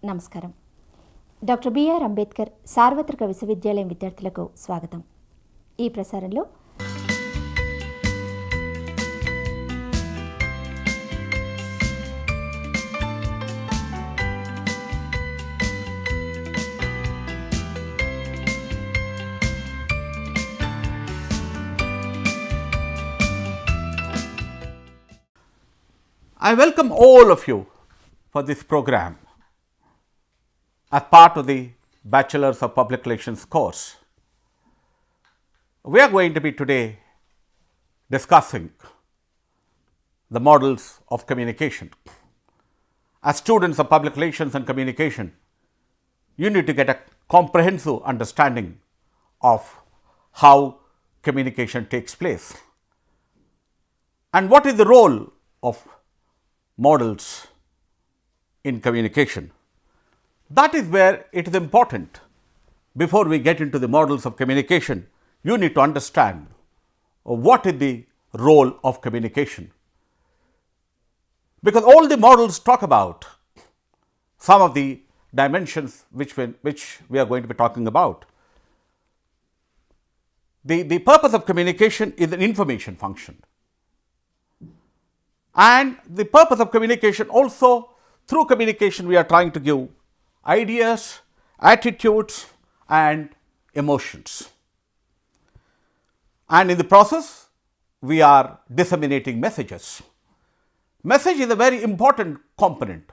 నమస్కారం. Doctor BR Ambedkar సార్వత్రిక విశ్వవిద్యాలయం విద్యార్థులకు స్వాగతం. ఈ ప్రసారంలో I welcome all of you for this program as part of the Bachelors of Public Relations course. We are going to be today discussing the models of communication. As students of public relations and communication, you need to get a comprehensive understanding of how communication takes place and what is the role of models in communication. That is where it is important. Before we get into the models of communication, you need to understand what is the role of communication. Because all the models talk about some of the dimensions which we are going to be talking about. The purpose of communication is an information function. And the purpose of communication also, through communication we are trying to give ideas, attitudes and emotions. And in the process we are disseminating messages. Message is a very important component.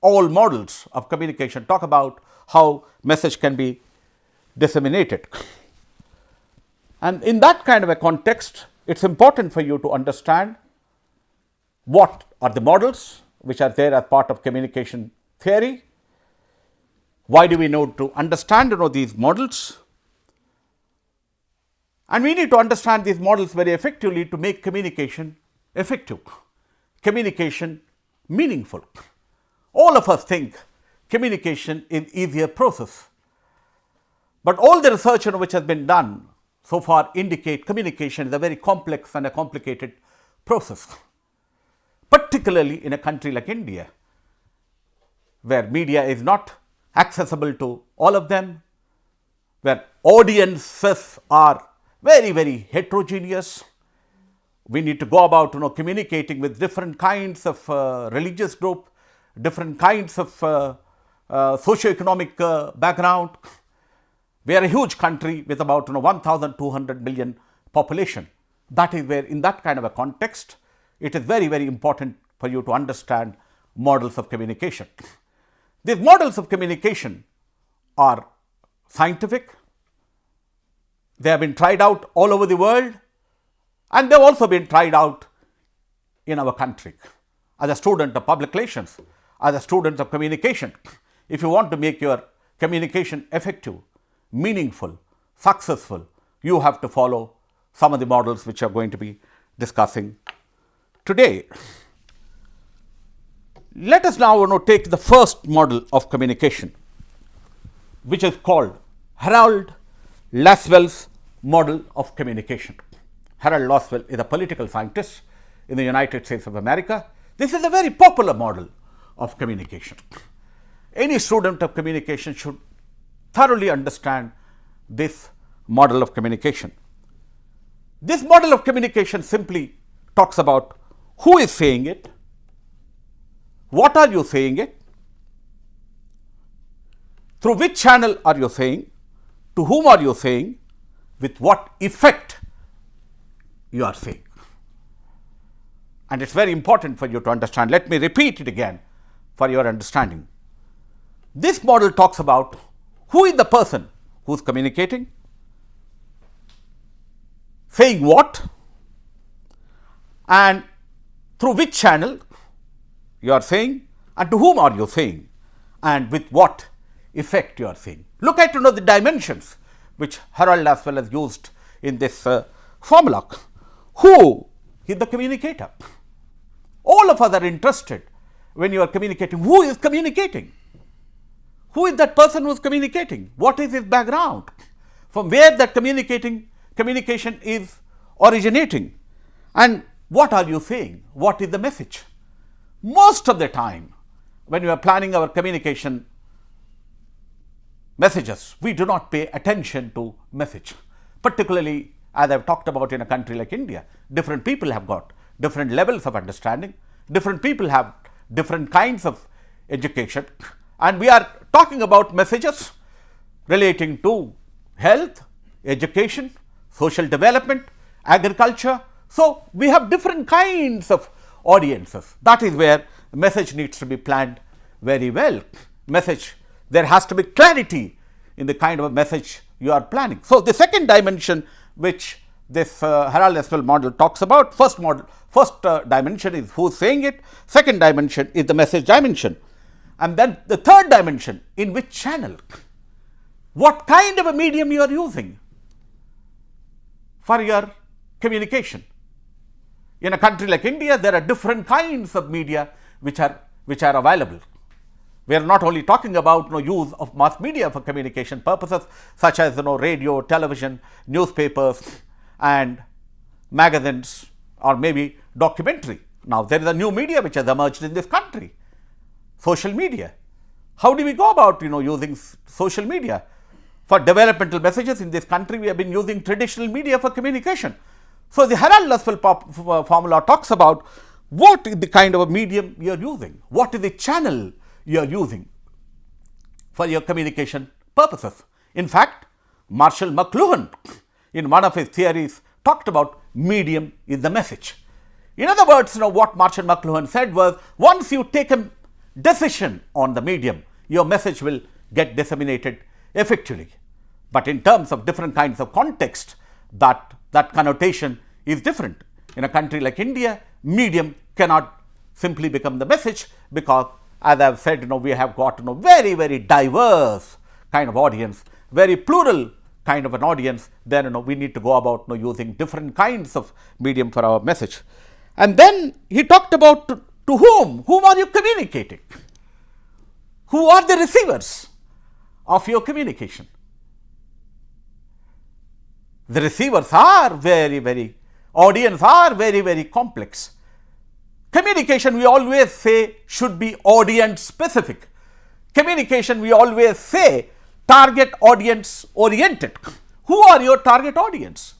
All models of communication talk about how message can be disseminated. And in that kind of a context, it's important for you to understand what are the models which are there as part of communication theory. Why do we need to understand these models? And we need to understand these models very effectively to make communication effective, communication meaningful. All of us think communication is easier process, but all the research which has been done so far indicate communication is a very complex and a complicated process. Particularly in a country like India, where media is not accessible to all of them, where audiences are very, very heterogeneous. We need to go about communicating with different kinds of religious group, different kinds of socio-economic background. We are a huge country with about 1,200 million population. That is where in that kind of a context, it is very, very important for you to understand models of communication. These models of communication are scientific. They have been tried out all over the world, and they have also been tried out in our country. As a student of public relations, as a student of communication, if you want to make your communication effective, meaningful, successful, you have to follow some of the models which we are going to be discussing today. Let us now take the first model of communication, which is called Harold Lasswell's model of communication. Harold Lasswell is a political scientist in the United States of America. This is a very popular model of communication. Any student of communication should thoroughly understand this model of communication. This model of communication simply talks about who is saying it, what are you saying it, through which channel are you saying, to whom are you saying, with what effect you are saying. And it's very important for you to understand. Let me repeat it again for your understanding. This model talks about who is the person who is communicating, saying what, and through which channel you are saying, and to whom are you saying, and with what effect you are saying. Look at the dimensions which Harold Lasswell has used in this formula. Who is the communicator? All of us are interested when you are communicating. Who is communicating? Who is that person who is communicating? What is his background? From where that communication is originating? And what are you saying? What is the message? Most of the time, when we are planning our communication messages, we do not pay attention to message. Particularly, as I've talked about, in a country like India, different people have got different levels of understanding, different people have different kinds of education, and we are talking about messages relating to health, education, social development, agriculture. So, we have different kinds of audiences. That is where the message needs to be planned very well. Message, there has to be clarity in the kind of a message you are planning. So, the second dimension which this Harold Lasswell model talks about, first dimension is who is saying it, second dimension is the message dimension, and then the third dimension, in which channel, what kind of a medium you are using for your communication. In a country like India, there are different kinds of media which are available. We are not only talking about use of mass media for communication purposes, such as radio, television, newspapers, and magazines, or maybe documentary. Now, there is a new media which has emerged in this country, social media. How do we go about using social media for developmental messages? In this country, we have been using traditional media for communication. So, the Harold Lasswell formula talks about what is the kind of a medium you are using, what is the channel you are using for your communication purposes. In fact, Marshall McLuhan, in one of his theories, talked about medium is the message. In other words, what Marshall McLuhan said was, once you take a decision on the medium, your message will get disseminated effectively. But in terms of different kinds of context, that connotation is different. In a country like India, medium cannot simply become the message, because as I have said, we have got very, very diverse kind of audience, very plural kind of an audience. Then we need to go about using different kinds of medium for our message. And then he talked about to whom are you communicating? Who are the receivers of your communication? The receivers are audience are very, very complex. Communication, we always say, should be audience specific. Communication, we always say, target audience oriented. Who are your target audience?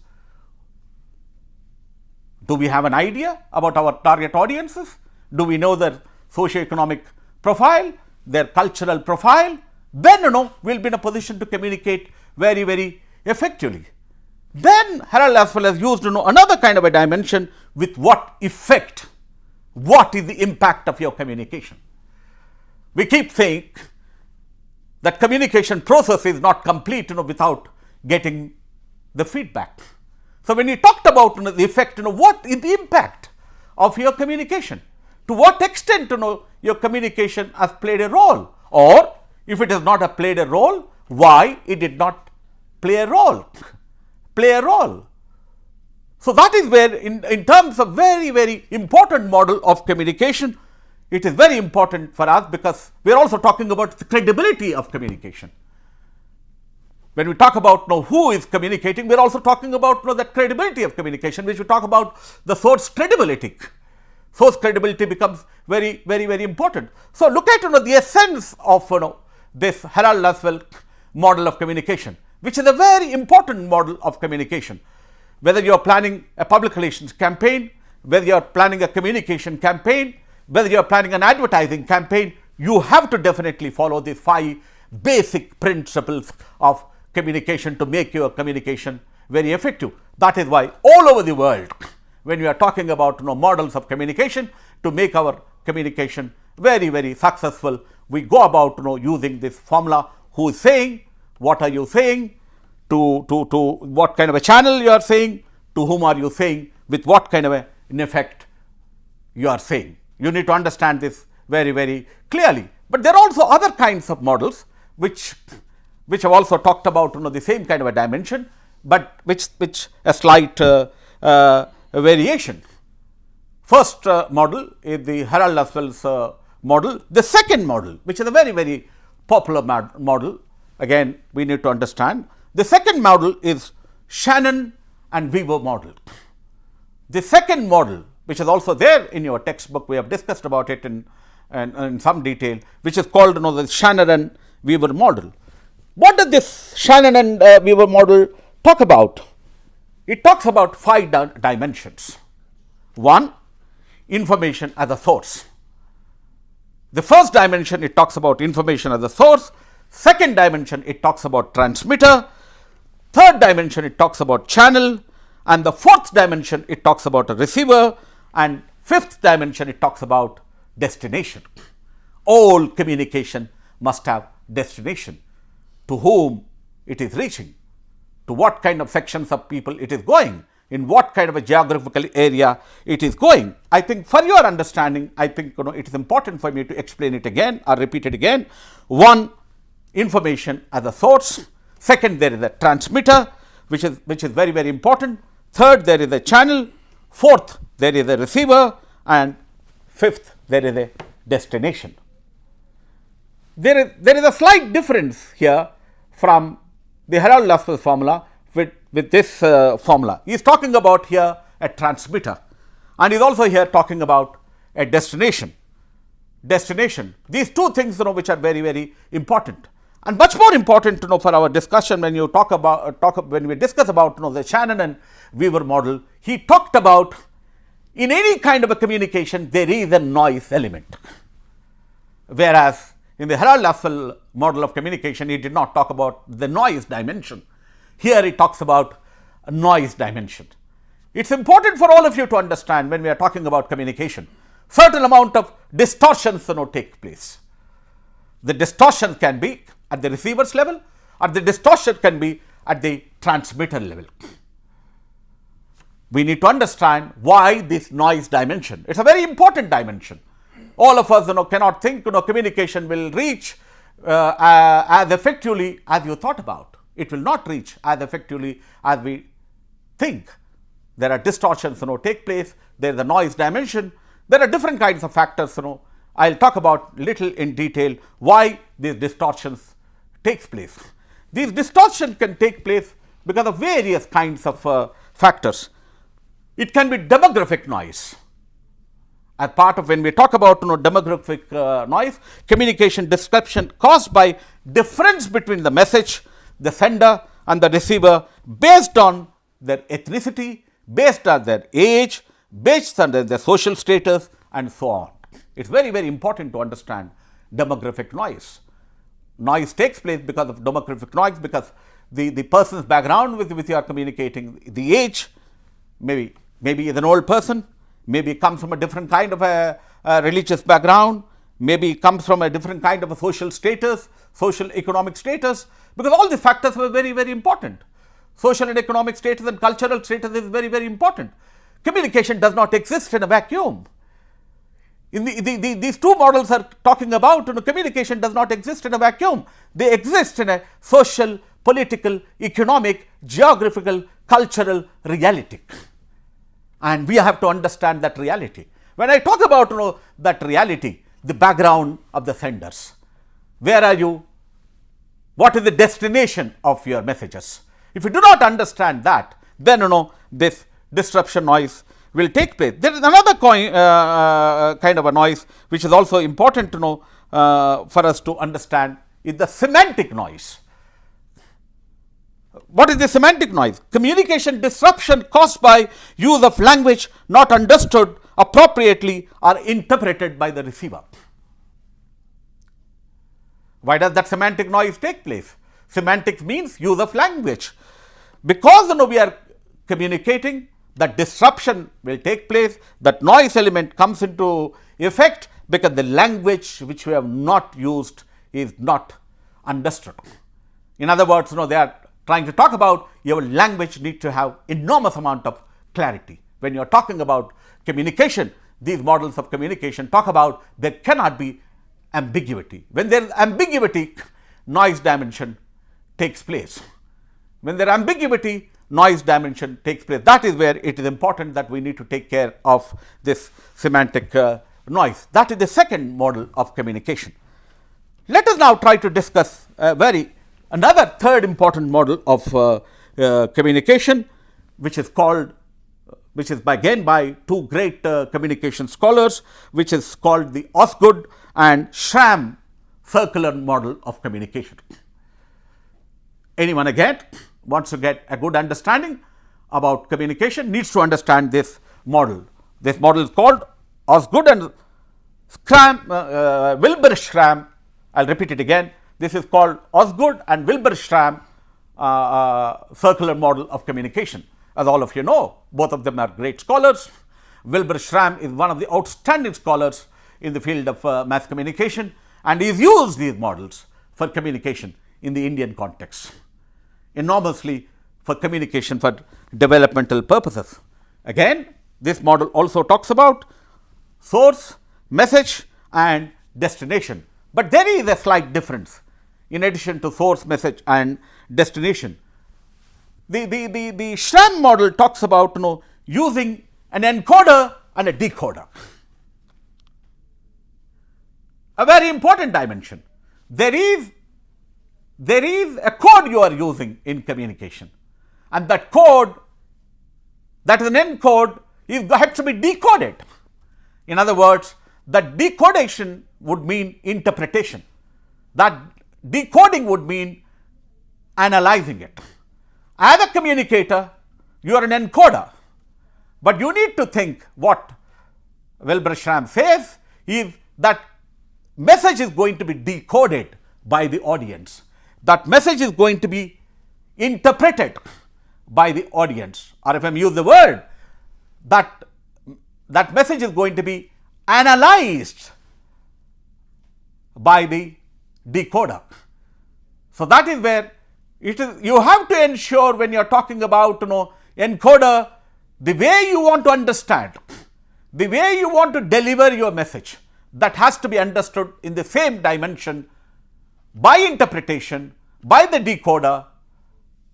Do we have an idea about our target audiences? Do we know their socioeconomic profile, their cultural profile? Then we'll be in a position to communicate very, very effectively. Then Harold Lasswell has used another kind of a dimension, with what effect, what is the impact of your communication. We keep saying that communication process is not complete without getting the feedback. So, when we talked about the effect, what is the impact of your communication? To what extent your communication has played a role, or if it has not played a role, why it did not play a role? So, that is where in terms of very, very important model of communication, it is very important for us, because we are also talking about the credibility of communication. When we talk about who is communicating, we are also talking about the credibility of communication, which we talk about the source credibility. Source credibility becomes very, very, very important. So, look at the essence of this Harold Lasswell model of communication, which is a very important model of communication. Whether you are planning a public relations campaign, whether you are planning a communication campaign, whether you are planning an advertising campaign, you have to definitely follow the 5 basic principles of communication to make your communication very effective. That is why all over the world, when we are talking about models of communication to make our communication very, very successful, we go about using this formula: who is saying, what are you saying, to what kind of a channel you are saying, to whom are you saying, with what kind of an effect you are saying. You need to understand this very, very clearly. But there are also other kinds of models which have also talked about the same kind of a dimension, but which a slight variation. First model is the Harold Lasswell's model. The second model, which is a very, very popular model, again we need to understand. The second model is Shannon and Wilbur model. The second model, which is also there in your textbook, we have discussed about it in some detail, which is called the Shannon and Wilbur model. What does this Shannon and Wilbur model talk about? It talks about 5 dimensions. 1. Information as a source. The first dimension, it talks about information as a source. Second dimension, it talks about transmitter. Third dimension, it talks about channel. And the fourth dimension, it talks about a receiver. And fifth dimension, it talks about destination. All communication must have destination. To whom it is reaching, to what kind of sections of people it is going, in what kind of a geographical area it is going. I think for your understanding, I think it is important for me to explain it again or repeat it again. 1. Information as a source. Second, there is a transmitter, which is very, very important. Third, there is a channel. Fourth, there is a receiver. And fifth, there is a destination. There is a slight difference here from the Lasswell formula with this formula. He is talking about here a transmitter, and he is also here talking about a destination. These two things which are very, very important, and much more important for our discussion when you when we discuss about the Shannon and Wilbur model. He talked about in any kind of a communication there is a noise element, whereas in the Lasswell model of communication, he did not talk about the noise dimension. Here he talks about a noise dimension. It's important for all of you to understand when we are talking about communication, certain amount of distortions take place. The distortion can be at the receiver's level, or the distortion can be at the transmitter level. We need to understand why this noise dimension. It's a very important dimension. All of us cannot think communication will reach as effectively as you thought about. It will not reach as effectively as we think. There are distortions take place. There is a noise dimension. There are different kinds of factors. I'll talk about little in detail why these distortions takes place. These distortions can take place because of various kinds of factors. It can be demographic noise. As part of when we talk about demographic noise, communication disruption caused by difference between the message, the sender and the receiver based on their ethnicity, based on their age, based on their social status and so on. It's very, very important to understand demographic noise. Noise takes place because of demographic noise, because the person's background with you are communicating, the age, maybe is an old person, maybe comes from a different kind of a religious background, maybe comes from a different kind of a social status, social economic status, because all these factors were very, very important. Social and economic status and cultural status is very, very important. Communication does not exist in a vacuum. In these two models are talking about communication does not exist in a vacuum. They exist in a social, political, economic, geographical, cultural reality. And we have to understand that reality. When I talk about that reality, the background of the senders, where are you, what is the destination of your messages? If you do not understand that, then this disruption noise will take place. There is another kind of a noise which is also important to know for us to understand, is the semantic noise. What is the semantic noise? Communication disruption caused by use of language not understood appropriately or interpreted by the receiver. Why does that semantic noise take place? Semantics means use of language. Because we are communicating, that disruption will take place, that noise element comes into effect because the language which we have not used is not understood. In other words, they are trying to talk about your language need to have enormous amount of clarity. When you are talking about communication, these models of communication talk about there cannot be ambiguity. When there is ambiguity, noise dimension takes place. When there is ambiguity, noise dimension takes place. That is where it is important that we need to take care of this semantic noise. That is the second model of communication. Let us now try to discuss another third important model of communication, which is again by two great communication scholars, which is called the Osgood and Schramm circular model of communication. anyone again wants to get a good understanding about communication needs to understand this model. This model is called Osgood and Schramm, Wilbur Schramm. I'll repeat it again. This is called Osgood and Wilbur Schramm circular model of communication. As all of you know, both of them are great scholars. Wilbur Schramm is one of the outstanding scholars in the field of mass communication, and he's used these models for communication in the Indian context, enormously for communication for developmental purposes. Again, this model also talks about source, message and destination, but there is a slight difference. In addition to source, message and destination, the Schramm model talks about using an encoder and a decoder. A very important dimension. There is a code you are using in communication, and that code, that is an encode, has to be decoded. In other words, that decodation would mean interpretation. That decoding would mean analyzing it. As a communicator, you are an encoder, but you need to think what Wilbur Schramm says is that message is going to be decoded by the audience. That message is going to be interpreted by the audience, or if I use the word, that message is going to be analyzed by the decoder. So that is where it is. You have to ensure when you are talking about encoder, the way you want to understand, the way you want to deliver your message, that has to be understood in the same dimension by interpretation, by the decoder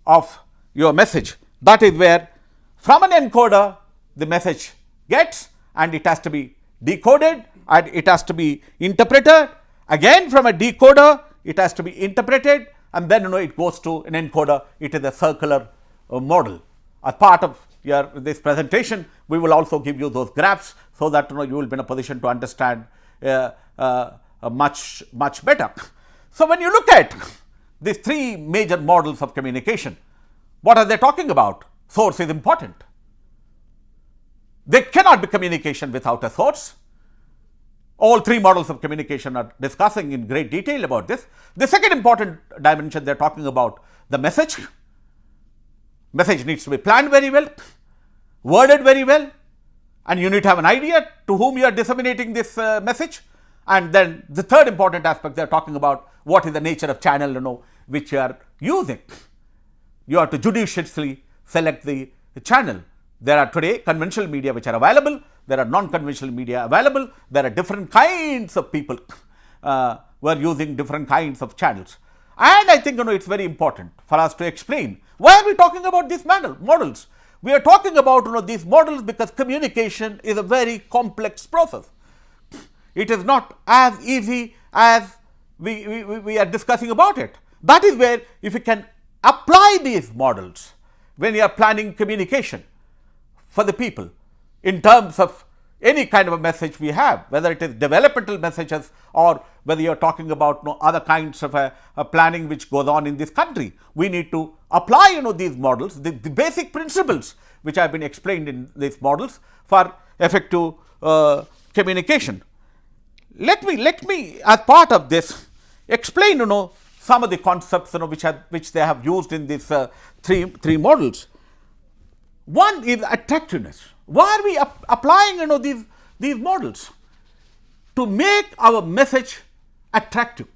of your message. That is where from an encoder the message gets, and it has to be decoded and it has to be interpreted. Again, from a decoder it has to be interpreted, and then it goes to an encoder. It is a circular model. As part of this presentation, we will also give you those graphs so that you will be in a position to understand much better. So when you look at these three major models of communication, what are they talking about? Source is important. There cannot be communication without a source. All three models of communication are discussing in great detail about this. The second important dimension, they are talking about the message. Message needs to be planned very well, worded very well, and you need to have an idea to whom you are disseminating this message. And then the third important aspect, they are talking about what is the nature of channel which you are using. You have to judiciously select the channel. There are today conventional media which are available, there are non-conventional media available, there are different kinds of people who are using different kinds of channels. And I think it's very important for us to explain why are we talking about these models. We are talking about these models because communication is a very complex process. It is not as easy as we are discussing about it. That is where if you can apply these models when you are planning communication for the people in terms of any kind of a message we have, whether it is developmental messages or whether you are talking about other kinds of a planning which goes on in this country, we need to apply these models, the basic principles which have been explained in these models for effective communication. Let me as part of this explain some of the concepts which they have used in these three models. One is attractiveness. Why are we applying these models? To make our message attractive,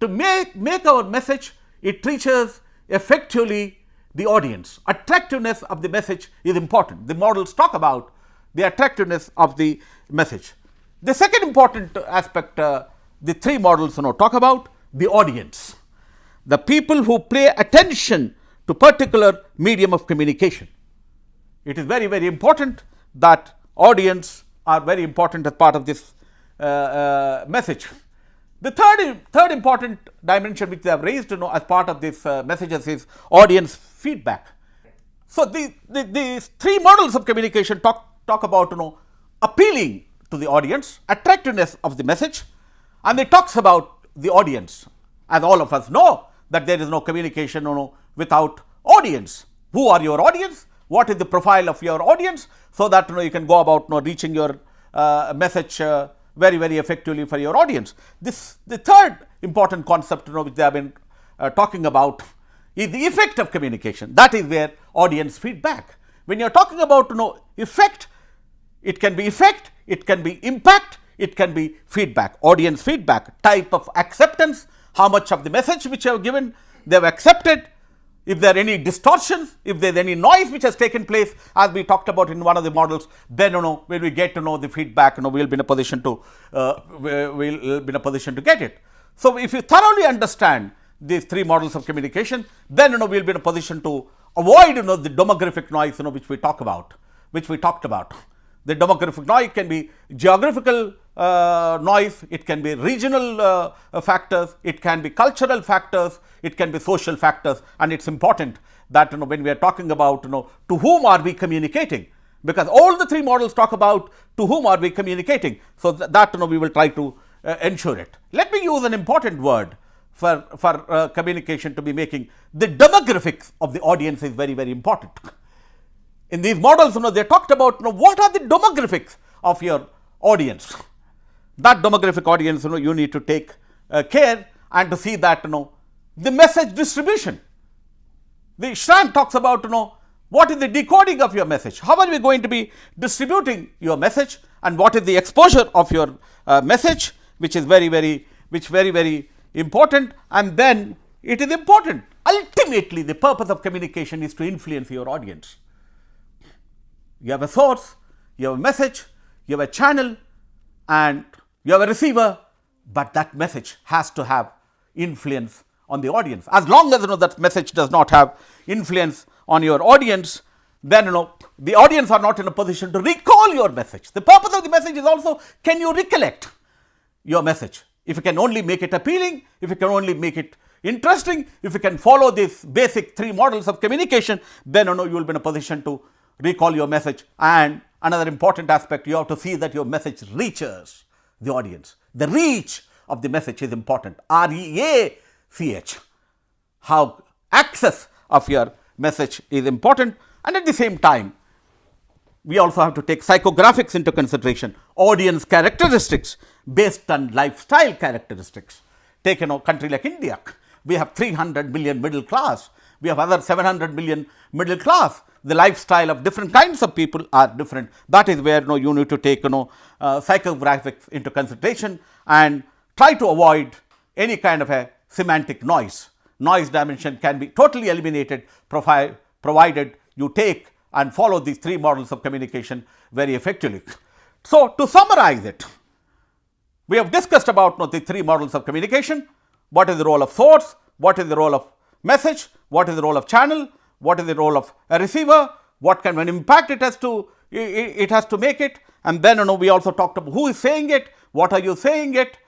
to make our message it reaches effectively the audience. Attractiveness of the message is important. The models talk about the attractiveness of the message. The second important aspect the three models talk about the audience, the people who pay attention to particular medium of communication. It is very, very important that audience are very important as part of this message. The third important dimension which they have raised as part of these messages is audience feedback. So these three models of communication talk about appealing to the audience, attractiveness of the message, and it talks about the audience. As all of us know that there is no communication without audience. Who are your audience? What is the profile of your audience, so that you can go about reaching your message very, very effectively for your audience. The third important concept which they have been talking about is the effect of communication. That is where audience feedback. When you are talking about effect, it can be effect, it can be impact, it can be feedback. Audience feedback, type of acceptance, how much of the message which you have given they have accepted, if there are any distortions, if there is any noise which has taken place, as we talked about in one of the models, then when we get to know the feedback, we will be in a position to get it. So if you thoroughly understand these three models of communication, then we will be in a position to avoid the demographic noise which we talked about. The demographic noise can be geographical noise, it can be regional factors, it can be cultural factors, it can be social factors, and it's important that when we are talking about to whom are we communicating, because all the three models talk about to whom are we communicating, so that we will try to ensure it. Let me use an important word for communication to be making. The demographics of the audience is very, very important. In these models, they talked about what are the demographics of your audience. That demographic audience, you need to take care and to see that the message distribution. The Schramm talks about what is the decoding of your message. How are we going to be distributing your message, and what is the exposure of your message, which is very, very important. And then it is important. Ultimately, the purpose of communication is to influence your audience. You have a source, you have a message, you have a channel, and you have a receiver, but that message has to have influence on the audience. As long as that message does not have influence on your audience, then the audience are not in a position to recall your message. The purpose of the message is also, can you recollect your message? If you can only make it appealing, if you can only make it interesting, if you can follow these basic three models of communication, then you will be in a position to recall your message. And another important aspect, you have to see that your message reaches the audience. The reach of the message is important. REACH. How access of your message is important, and at the same time, we also have to take psychographics into consideration, audience characteristics based on lifestyle characteristics. Take a country like India, we have 300 million middle class, we have other 700 million middle class. The lifestyle of different kinds of people are different. That is where you need to take psychographics into consideration and try to avoid any kind of a semantic noise. Noise dimension can be totally eliminated provided you take and follow these three models of communication very effectively. So, to summarize it, we have discussed about the three models of communication. What is the role of source? What is the role of message? What is the role of channel? What is the role of a receiver? What kind of an impact it has to make it? And then we also talked about who is saying it, what are you saying it,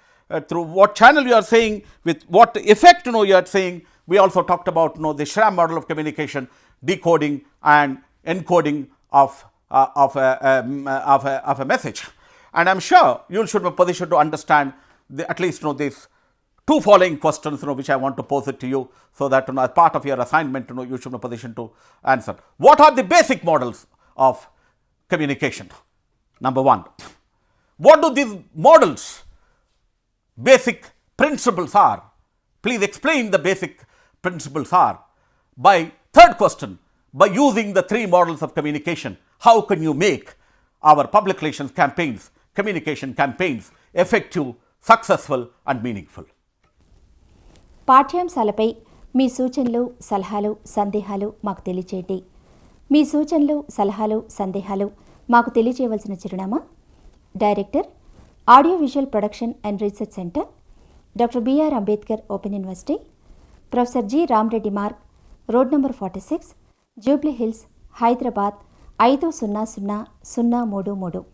through what channel you are saying, with what effect you are saying. We also talked about the Schramm model of communication, decoding and encoding of a message. And I am sure you should be in a position to understand at least these two following questions which I want to pose it to you, so that as part of your assignment you should be in a position to answer. What are the basic models of communication? Number one, what do these models basic principles are? Please explain the basic principles are. By third question, by using the three models of communication, how can you make our public relations campaigns, communication campaigns effective, successful and meaningful? పాఠ్యాంశాలపై మీ సూచనలు, సలహాలు, సందేహాలు మాకు తెలియచేయండి. మీ సూచనలు, సలహాలు, సందేహాలు మాకు తెలియజేయవలసిన చిరునామా: director, audio visual production and research centre, doctor BR Ambedkar open university, professor G. Rama Reddy Marg, road number 46, Jubilee hills, Hyderabad 500033.